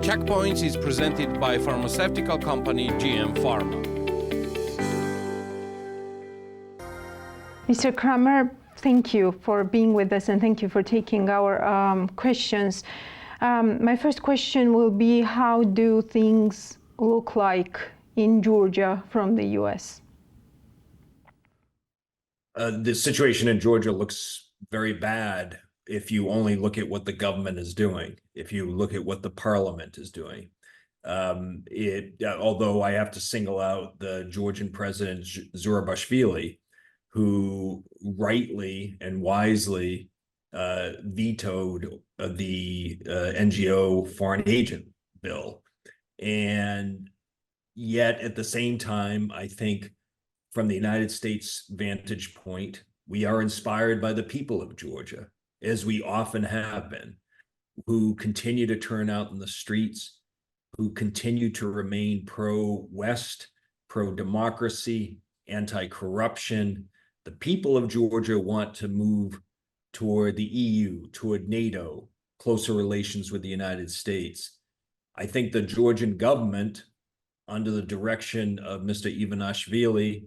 Checkpoints is presented by pharmaceutical company GM Pharma. Mr. Kramer, thank you for being with us and thank you for taking our questions. My first question will be, how do things look like in Georgia from the U.S.? The situation in Georgia looks very bad if you only look at what the government is doing, if you look at what the parliament is doing. Although I have to single out the Georgian president, Zurabishvili, who rightly and wisely vetoed the NGO foreign agent bill. And yet at the same time, I think from the United States vantage point, we are inspired by the people of Georgia, as we often have been, who continue to turn out in the streets, who continue to remain pro-West, pro-democracy, anti-corruption. The people of Georgia want to move toward the EU, toward NATO, closer relations with the United States. I think the Georgian government, under the direction of Mr. Kvanchilashvili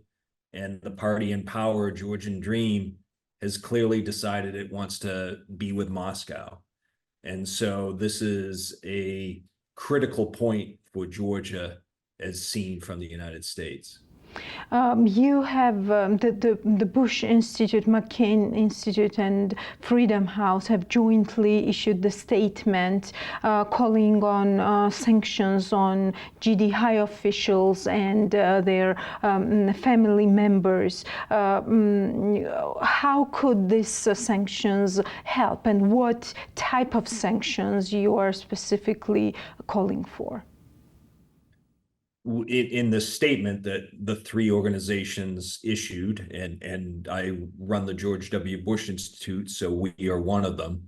and the party in power, Georgian Dream, has clearly decided it wants to be with Moscow. And so this is a critical point for Georgia as seen from the United States. You have the Bush Institute, McCain Institute, and Freedom House have jointly issued the statement calling on sanctions on GD high officials and their family members. How could these sanctions help, and what type of sanctions you are specifically calling for? In the statement that the three organizations issued, and I run the George W. Bush Institute, so we are one of them,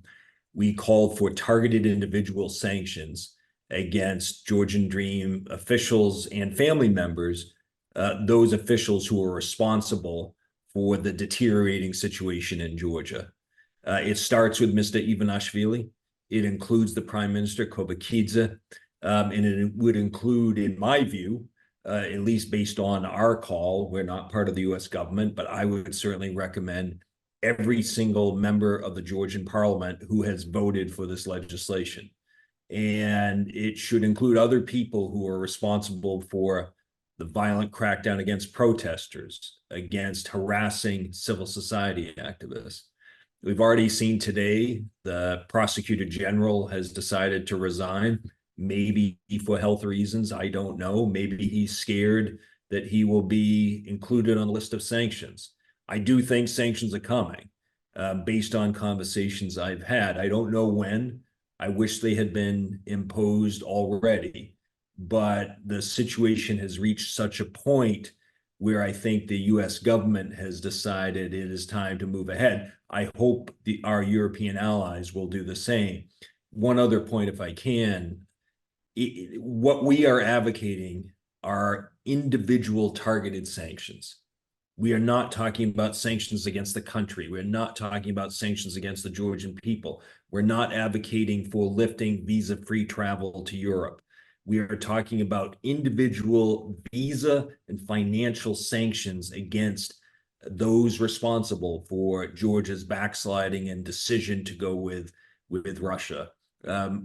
we called for targeted individual sanctions against Georgian Dream officials and family members, those officials who are responsible for the deteriorating situation in Georgia. It starts with Mr. Kvanchilashvili. It includes the Prime Minister, Kobakidze, and it would include, in my view, at least based on our call, we're not part of the US government, but I would certainly recommend every single member of the Georgian parliament who has voted for this legislation. And it should include other people who are responsible for the violent crackdown against protesters, against harassing civil society activists. We've already seen today the prosecutor general has decided to resign. Maybe for health reasons, I don't know. Maybe he's scared that he will be included on the list of sanctions. I do think sanctions are coming based on conversations I've had. I don't know when. I wish they had been imposed already, but the situation has reached such a point where I think the US government has decided it is time to move ahead. I hope our European allies will do the same. One other point, if I can, what we are advocating are individual targeted sanctions. We are not talking about sanctions against the country. We're not talking about sanctions against the Georgian people. We're not advocating for lifting visa-free travel to Europe. We are talking about individual visa and financial sanctions against those responsible for Georgia's backsliding and decision to go with Russia.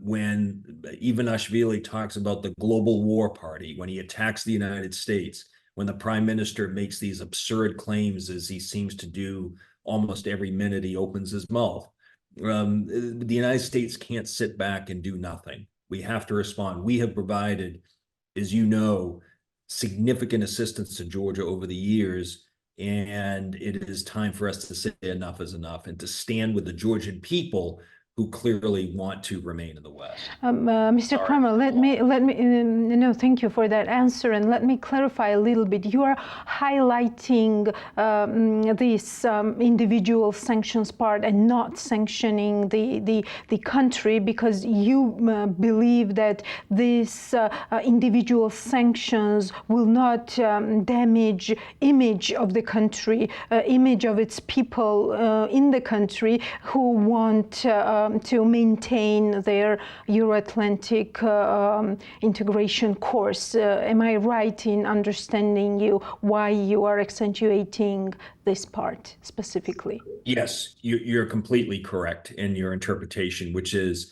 When Kvanchilashvili talks about the global war party, when he attacks the United States, when the prime minister makes these absurd claims, as he seems to do almost every minute he opens his mouth, the United States can't sit back and do nothing. We have to respond. We have provided, as you know, significant assistance to Georgia over the years, and it is time for us to say enough is enough and to stand with the Georgian people who clearly want to remain in the West. Mr. Kramer, let me no, thank you for that answer, and let me clarify a little bit. You are highlighting this individual sanctions part and not sanctioning the country because you believe that these individual sanctions will not damage image of the country, image of its people in the country who want to maintain their Euro-Atlantic integration course. Am I right in understanding you why you are accentuating this part specifically? Yes, you're completely correct in your interpretation, which is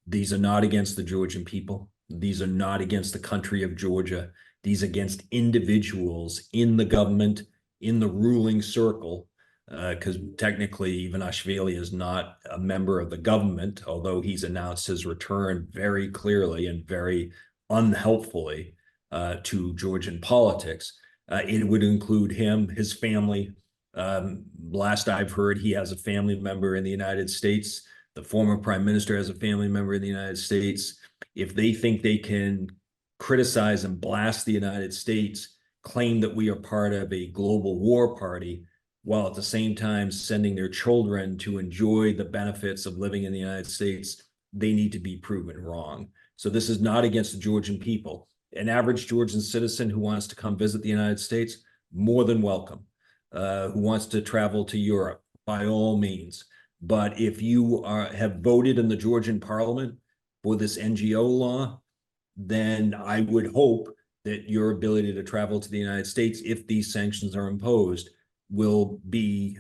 these are not against the Georgian people. These are not against the country of Georgia. These are against individuals in the government, in the ruling circle, because technically Ivanishvili is not a member of the government, although he's announced his return very clearly and very unhelpfully to Georgian politics. It would include him, his family. Last I've heard, he has a family member in the United States. The former prime minister has a family member in the United States. If they think they can criticize and blast the United States, claim that we are part of a global war party, while at the same time sending their children to enjoy the benefits of living in the United States, they need to be proven wrong. So this is not against the Georgian people. An average Georgian citizen who wants to come visit the United States, more than welcome. Who wants to travel to Europe, by all means. But if you have voted in the Georgian parliament for this NGO law, then I would hope that your ability to travel to the United States, if these sanctions are imposed, will be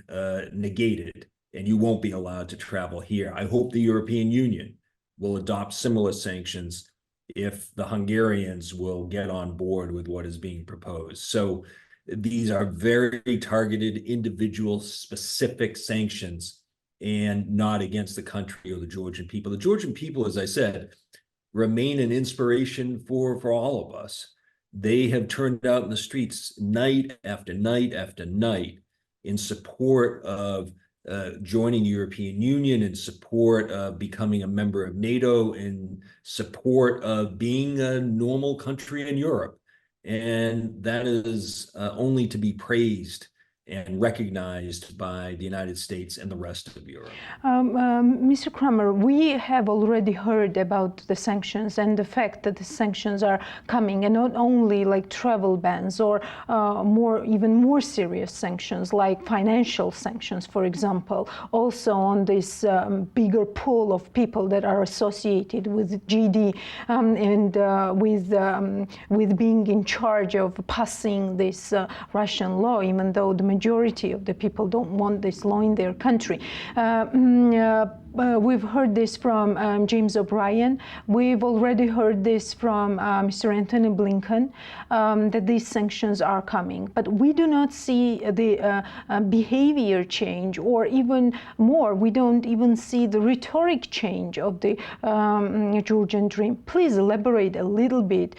negated, and you won't be allowed to travel here. I hope the European Union will adopt similar sanctions if the Hungarians will get on board with what is being proposed. So these are very targeted, individual, specific sanctions, and not against the country or the Georgian people. The Georgian people, as I said, remain an inspiration for all of us. They have turned out in the streets night after night after night in support of joining the European Union, in support of becoming a member of NATO, in support of being a normal country in Europe. And that is only to be praised and recognized by the United States and the rest of Europe. Mr. Kramer, we have already heard about the sanctions and the fact that the sanctions are coming, and not only like travel bans or even more serious sanctions like financial sanctions, for example, also on this bigger pool of people that are associated with GD and with being in charge of passing this Russian law, even though the majority of the people don't want this law in their country. We've heard this from James O'Brien. We've already heard this from Mr. Anthony Blinken, that these sanctions are coming. But we do not see the behavior change, or even more, we don't even see the rhetoric change of the Georgian dream. Please elaborate a little bit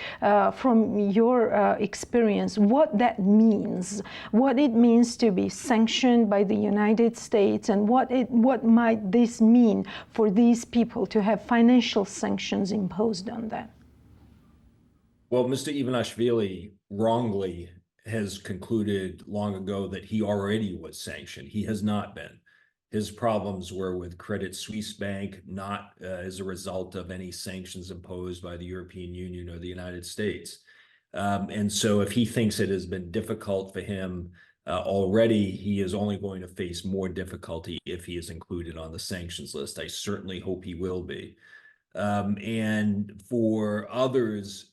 from your experience what that means, what it means to be sanctioned by the United States, and what might this mean for these people to have financial sanctions imposed on them. Well, Mr. Ivanishvili wrongly has concluded long ago that he already was sanctioned. He has not been. His problems were with Credit Suisse Bank, not as a result of any sanctions imposed by the European Union or the United States. And so if he thinks it has been difficult for him already, he is only going to face more difficulty if he is included on the sanctions list. I certainly hope he will be. And for others,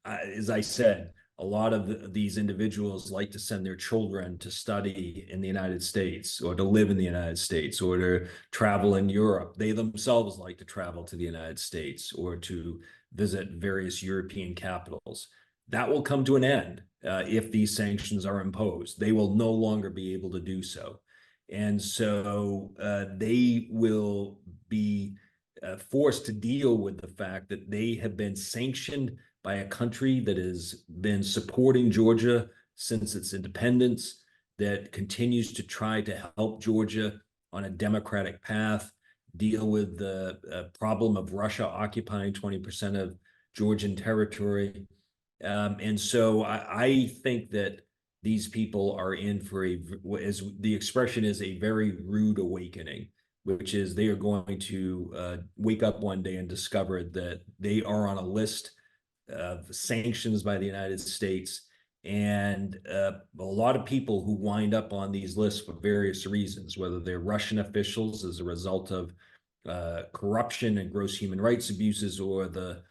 as I said, a lot of these individuals like to send their children to study in the United States, or to live in the United States, or to travel in Europe. They themselves like to travel to the United States or to visit various European capitals. That will come to an end if these sanctions are imposed. They will no longer be able to do so. And so they will be forced to deal with the fact that they have been sanctioned by a country that has been supporting Georgia since its independence, that continues to try to help Georgia on a democratic path, deal with the problem of Russia occupying 20% of Georgian territory. And so I think that these people are in for as the expression is, a very rude awakening, which is they are going to wake up one day and discover that they are on a list of sanctions by the United States. And a lot of people who wind up on these lists for various reasons, whether they're Russian officials as a result of corruption and gross human rights abuses, or the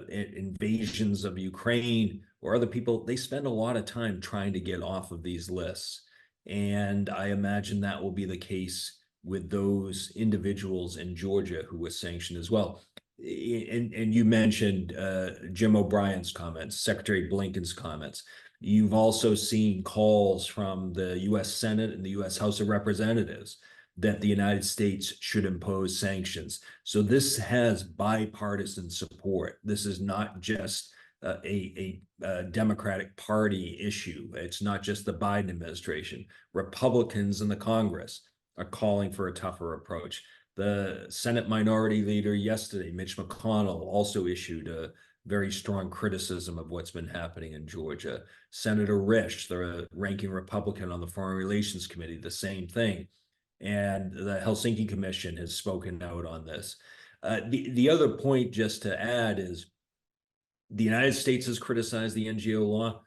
invasions of Ukraine or other people, they spend a lot of time trying to get off of these lists. And I imagine that will be the case with those individuals in Georgia who were sanctioned as well. And you mentioned Jim O'Brien's comments, Secretary Blinken's comments. You've also seen calls from the U.S. Senate and the U.S. House of Representatives that the United States should impose sanctions. So this has bipartisan support. This is not just a Democratic Party issue. It's not just the Biden administration. Republicans in the Congress are calling for a tougher approach. The Senate Minority Leader yesterday, Mitch McConnell, also issued a very strong criticism of what's been happening in Georgia. Senator Risch, the ranking Republican on the Foreign Relations Committee, the same thing. And the Helsinki Commission has spoken out on this. The other point, just to add, is the United States has criticized the NGO law.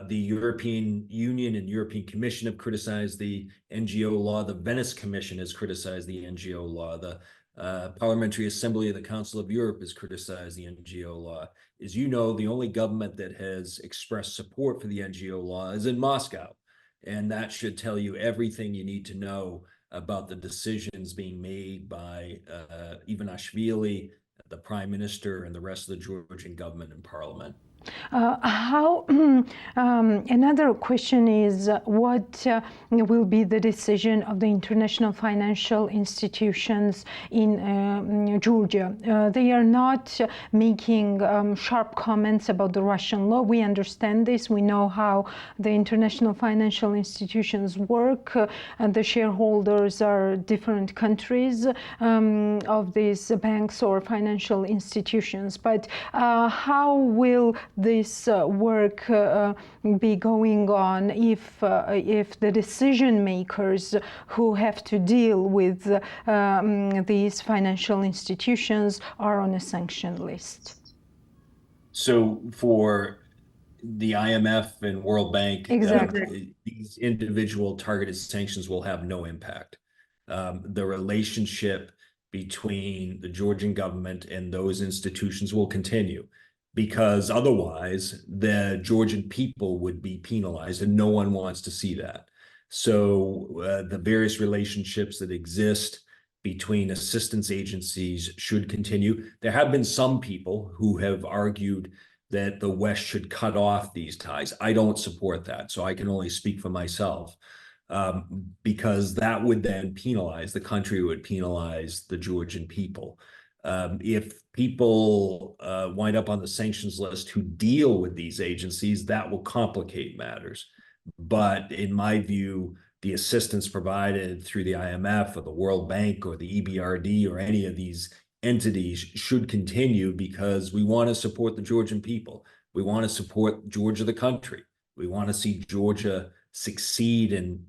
The European Union and European Commission have criticized the NGO law. The Venice Commission has criticized the NGO law. The Parliamentary Assembly of the Council of Europe has criticized the NGO law. As you know, the only government that has expressed support for the NGO law is in Moscow. And that should tell you everything you need to know about the decisions being made by Kvanchilashvili, the prime minister, and the rest of the Georgian government and parliament. Another question is what will be the decision of the international financial institutions in Georgia? They are not making sharp comments about the Russian law. We understand this. We know how the international financial institutions work. And the shareholders are different countries of these banks or financial institutions. But how will this work be going on if the decision makers who have to deal with these financial institutions are on a sanction list? So for the IMF and World Bank, exactly, these individual targeted sanctions will have no impact. The relationship between the Georgian government and those institutions will continue, because otherwise the Georgian people would be penalized, and no one wants to see that. So the various relationships that exist between assistance agencies should continue. There have been some people who have argued that the West should cut off these ties. I don't support that, so I can only speak for myself, because that would then penalize the country, would penalize the Georgian people. If people wind up on the sanctions list who deal with these agencies, that will complicate matters. But in my view, the assistance provided through the IMF or the World Bank or the EBRD or any of these entities should continue, because we want to support the Georgian people. We want to support Georgia, the country. We want to see Georgia succeed and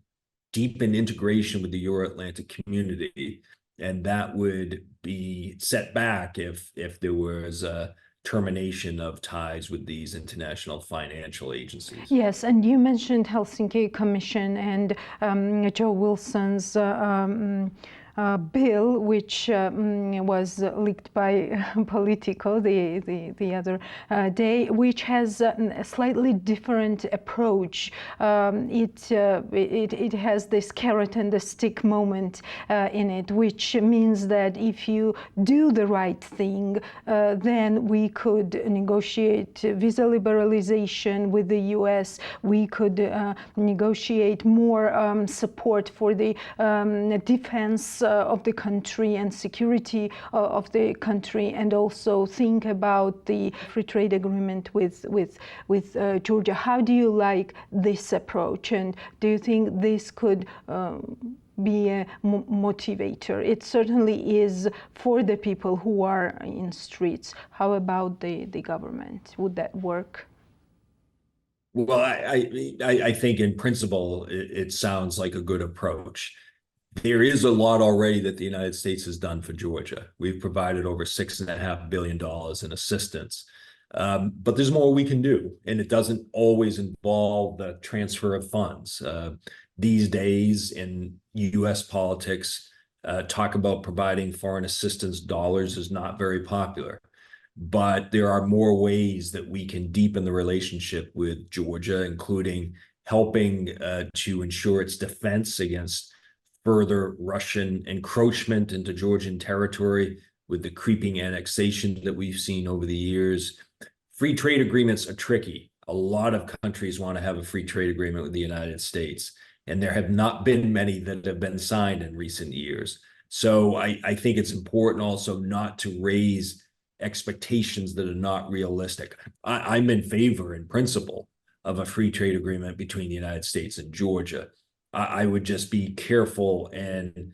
deepen integration with the Euro-Atlantic community. And that would be set back if there was a termination of ties with these international financial agencies. Yes, and you mentioned Helsinki Commission and Joe Wilson's bill, which was leaked by Politico the other day, which has a slightly different approach. It has this carrot and the stick moment in it, which means that if you do the right thing, then we could negotiate visa liberalization with the US. We could negotiate more support for the defense of the country and security of the country, and also think about the free trade agreement with Georgia. How do you like this approach, and do you think this could be a motivator? It certainly is for the people who are in streets. How about the government? Would that work? Well, I think in principle, it sounds like a good approach. There is a lot already that the United States has done for Georgia. We've provided over $6.5 billion in assistance. But there's more we can do, and it doesn't always involve the transfer of funds. These days in U.S. politics, talk about providing foreign assistance dollars is not very popular. But there are more ways that we can deepen the relationship with Georgia, including helping to ensure its defense against further Russian encroachment into Georgian territory with the creeping annexation that we've seen over the years. Free trade agreements are tricky. A lot of countries want to have a free trade agreement with the United States, and there have not been many that have been signed in recent years. So I think it's important also not to raise expectations that are not realistic. I'm in favor, in principle, of a free trade agreement between the United States and Georgia. I would just be careful and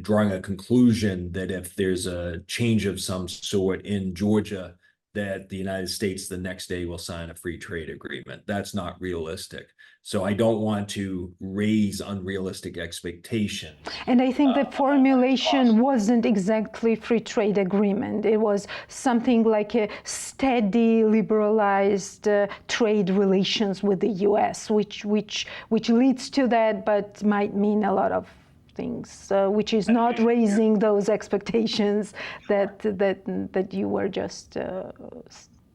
drawing a conclusion that if there's a change of some sort in Georgia, that the United States the next day will sign a free trade agreement. That's not realistic. So I don't want to raise unrealistic expectations. And I think the formulation wasn't exactly free trade agreement. It was something like a steady, liberalized trade relations with the U.S., which leads to that, but might mean a lot of things, which is not raising those expectations that you were just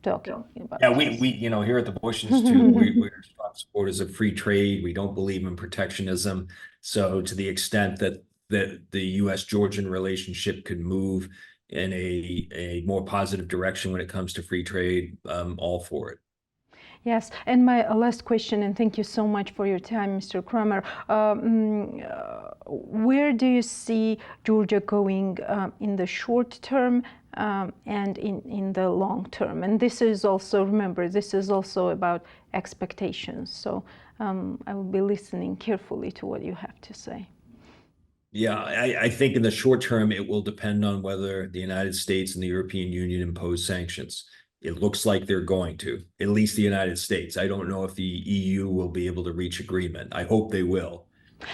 talking about. Yeah, we here at the Bushes too, we're strong supporters of free trade. We don't believe in protectionism. So to the extent that the U.S.-Georgian relationship could move in a more positive direction when it comes to free trade, all for it. Yes, and my last question, and thank you so much for your time, Mr. Kramer. Where do you see Georgia going in the short term and in the long term? And this is also, remember, this is also about expectations. So I will be listening carefully to what you have to say. Yeah, I think in the short term, it will depend on whether the United States and the European Union impose sanctions. It looks like they're going to, at least the United States. I don't know if the EU will be able to reach agreement. I hope they will.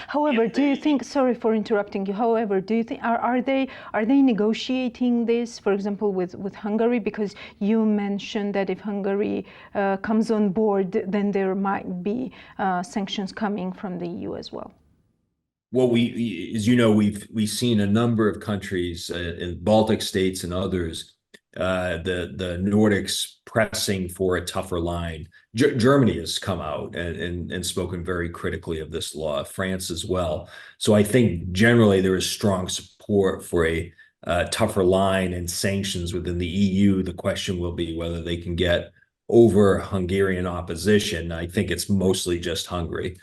However, do you think, sorry for interrupting you, however, do you think, are they negotiating this, for example, with Hungary? Because you mentioned that if Hungary comes on board, then there might be sanctions coming from the EU as well. Well, as you know, we've seen a number of countries in Baltic states and others, the Nordics pressing for a tougher line. Germany has come out and spoken very critically of this law, France as well. So I think generally there is strong support for a tougher line and sanctions within the EU. The question will be whether they can get over Hungarian opposition. I think it's mostly just Hungary.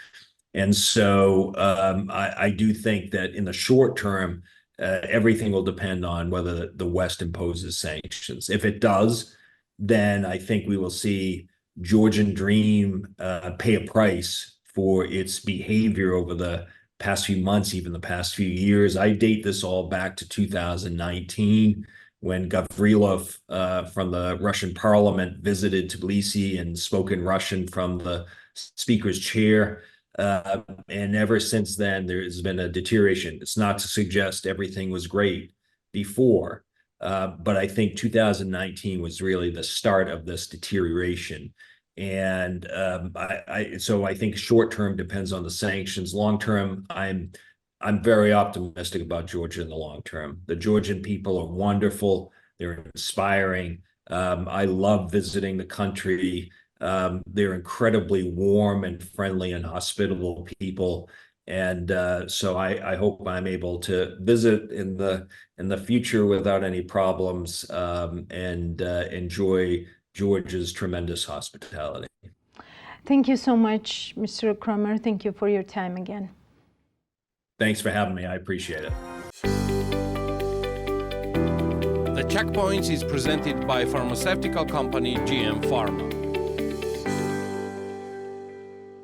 And so I do think that in the short term, everything will depend on whether the West imposes sanctions. If it does, then I think we will see Georgian Dream pay a price for its behavior over the past few months, even the past few years. I date this all back to 2019, when Gavrilov from the Russian parliament visited Tbilisi and spoke in Russian from the speaker's chair. And ever since then, there has been a deterioration. It's not to suggest everything was great before, but I think 2019 was really the start of this deterioration. And so I think short term depends on the sanctions. Long term, I'm very optimistic about Georgia in the long term. The Georgian people are wonderful. They're inspiring. I love visiting the country. They're incredibly warm and friendly and hospitable people. And so I hope I'm able to visit in the future without any problems and enjoy Georgia's tremendous hospitality. Thank you so much, Mr. Kramer. Thank you for your time again. Thanks for having me. I appreciate it. The Checkpoints is presented by pharmaceutical company GM Pharma.